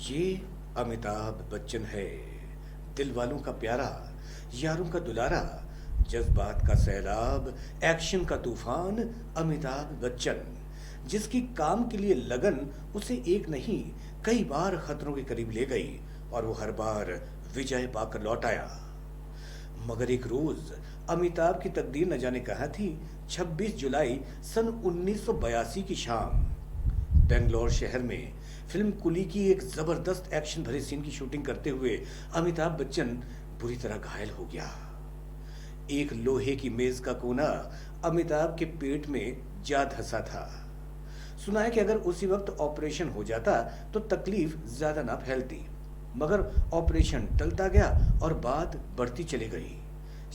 ये अमिताभ बच्चन है। दिल वालों का प्यारा, यारों का दुलारा, जज्बात का सैलाब, एक्शन का तूफान। अमिताभ बच्चन, जिसकी काम के लिए लगन उसे एक नहीं कई बार खतरों के करीब ले गई और वो हर बार विजय पाकर लौट आया। मगर एक रोज अमिताभ की तकदीर न जाने कहाँ थी। 26 जुलाई सन 1982 की शाम बेंगलोर शहर में फिल्म कुली की एक जबरदस्त एक्शन भरे सीन की शूटिंग करते हुए अमिताभ बच्चन बुरी तरह घायल हो गया। एक लोहे की मेज का कोना अमिताभ के पेट में जा धंसा था। सुना है कि अगर उसी वक्त ऑपरेशन हो जाता तो तकलीफ ज्यादा ना फैलती, मगर ऑपरेशन टलता गया और बात बढ़ती चली गई,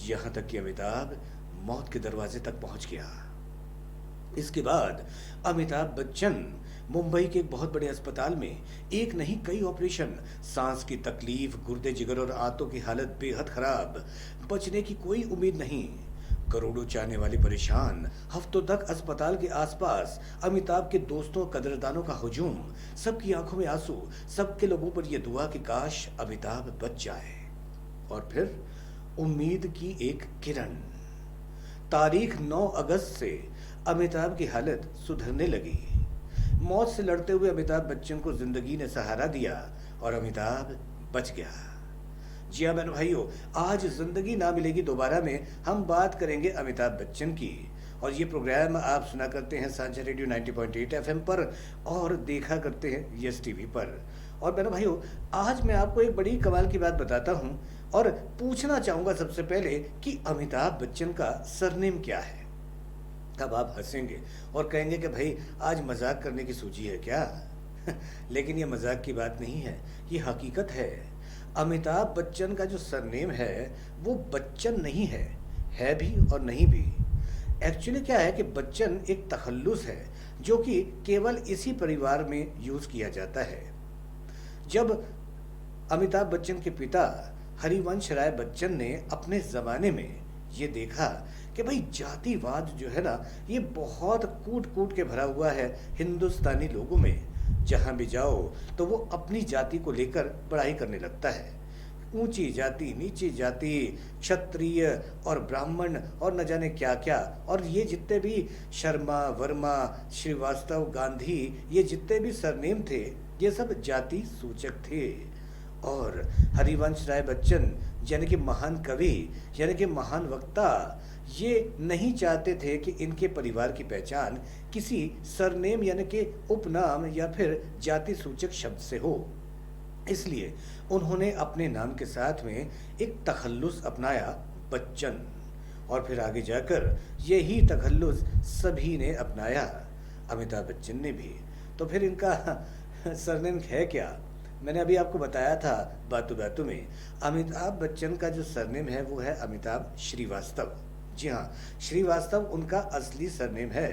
यहां तक कि अमिताभ मौत के दरवाजे तक पहुंच गया। इसके बाद अमिताभ बच्चन मुंबई के एक बहुत बड़े अस्पताल में एक नहीं कई ऑपरेशन, सांस की तकलीफ, गुर्दे जिगर और आंतों की हालत बेहद खराब, बचने की कोई उम्मीद नहीं, करोड़ों चाहने वाले परेशान, हफ्तों तक अस्पताल के आसपास अमिताभ के दोस्तों कदरदानों का हुजूम, सबकी आंखों में आंसू, सबके लोगों पर यह दुआ कि काश अमिताभ बच जाए। और फिर उम्मीद की एक किरण। तारीख 9 अगस्त से अमिताभ की हालत सुधरने लगी। मौत से लड़ते हुए अमिताभ बच्चन को जिंदगी ने सहारा दिया और अमिताभ बच गया। जी हाँ बहनों भाइयों, आज जिंदगी ना मिलेगी दोबारा में हम बात करेंगे अमिताभ बच्चन की। और ये प्रोग्राम आप सुना करते हैं सांझा रेडियो 90.8 एफएम पर और देखा करते हैं यस टीवी पर। और बहनों भाइयों, आज मैं आपको एक बड़ी कमाल की बात बताता हूँ और पूछना चाहूंगा सबसे पहले कि अमिताभ बच्चन का सरनेम क्या है। तब आप हंसेंगे और कहेंगे कि भाई आज मजाक करने की सूझी है क्या? लेकिन ये मजाक की बात नहीं है, ये हकीकत है। अमिताभ बच्चन का जो सरनेम है वो बच्चन नहीं है भी और नहीं भी। एक्चुअली क्या है कि बच्चन एक तखल्लुस है जो कि केवल इसी परिवार में यूज किया जाता है। जब अमिताभ बच्चन के पिता हरिवंश राय बच्चन ने अपने जमाने में ये देखा कि भाई जातिवाद जो है ना ये बहुत कूट कूट के भरा हुआ है हिंदुस्तानी लोगों में, जहां भी जाओ तो वो अपनी जाति को लेकर बड़ाई करने लगता है। ऊंची जाति, नीची जाति, क्षत्रिय और ब्राह्मण और न जाने क्या क्या, और ये जितने भी शर्मा, वर्मा, श्रीवास्तव, गांधी, ये जितने भी सरनेम थे ये सब जाति सूचक थे। और हरिवंश राय बच्चन यानी कि महान कवि, यानी कि महान वक्ता, ये नहीं चाहते थे कि इनके परिवार की पहचान किसी सरनेम यानी कि उपनाम या फिर जाति सूचक शब्द से हो। इसलिए उन्होंने अपने नाम के साथ में एक तखल्लुस अपनाया, बच्चन। और फिर आगे जाकर यही तखल्लुस सभी ने अपनाया, अमिताभ बच्चन ने भी। तो फिर इनका सरनेम है क्या? मैंने अभी आपको बताया था बातों बातों में, अमिताभ बच्चन का जो सरनेम है वो है अमिताभ श्रीवास्तव। जी हाँ, श्रीवास्तव उनका असली सरनेम है।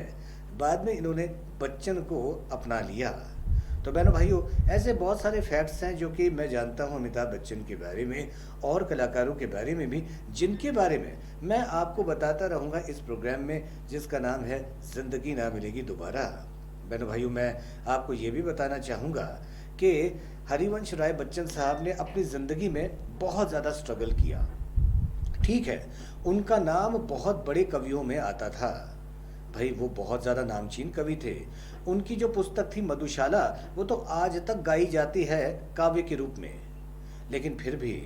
बाद में इन्होंने बच्चन को अपना लिया। तो बहनों भाइयों, ऐसे बहुत सारे फैक्ट्स हैं जो कि मैं जानता हूँ अमिताभ बच्चन के बारे में और कलाकारों के बारे में भी, जिनके बारे में मैं आपको बताता रहूँगा इस प्रोग्राम में जिसका नाम है जिंदगी ना मिलेगी दोबारा। बहनों भाइयों, मैं आपको ये भी बताना चाहूँगा कि हरिवंश राय बच्चन साहब ने अपनी ज़िंदगी में बहुत ज़्यादा स्ट्रगल किया। ठीक है, उनका नाम बहुत बड़े कवियों में आता था, भाई वो बहुत ज़्यादा नामचीन कवि थे। उनकी जो पुस्तक थी मधुशाला, वो तो आज तक गाई जाती है काव्य के रूप में। लेकिन फिर भी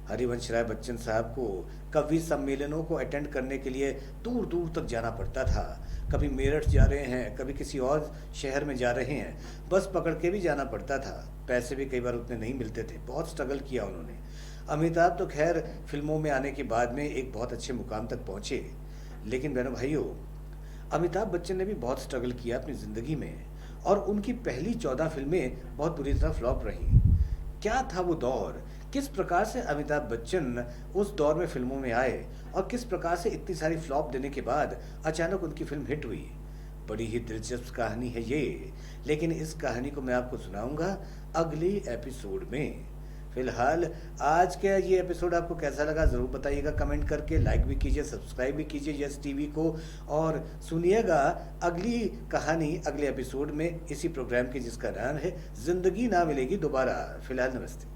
हरिवंश राय बच्चन साहब को कवि सम्मेलनों को अटेंड करने के लिए दूर दूर तक जाना पड़ता था। कभी मेरठ जा रहे हैं, कभी किसी और शहर में जा रहे हैं, बस पकड़ के भी जाना पड़ता था। पैसे भी कई बार उतने नहीं मिलते थे, बहुत स्ट्रगल किया उन्होंने। अमिताभ तो खैर फिल्मों में आने के बाद में एक बहुत अच्छे मुकाम तक पहुँचे, लेकिन बहनों भाइयों, अमिताभ बच्चन ने भी बहुत स्ट्रगल किया अपनी ज़िंदगी में और उनकी पहली 14 फिल्में बहुत बुरी तरह फ्लॉप रहीं। क्या था वो दौर, किस प्रकार से अमिताभ बच्चन उस दौर में फिल्मों में आए और किस प्रकार से इतनी सारी फ्लॉप देने के बाद अचानक उनकी फिल्म हिट हुई, बड़ी ही दिलचस्प कहानी है ये। लेकिन इस कहानी को मैं आपको सुनाऊंगा अगले एपिसोड में। फिलहाल आज का ये एपिसोड आपको कैसा लगा ज़रूर बताइएगा कमेंट करके, लाइक भी कीजिए, सब्सक्राइब भी कीजिए यस टीवी को, और सुनिएगा अगली कहानी अगले एपिसोड में इसी प्रोग्राम की जिसका नाम है ज़िंदगी ना मिलेगी दोबारा। फिलहाल नमस्ते।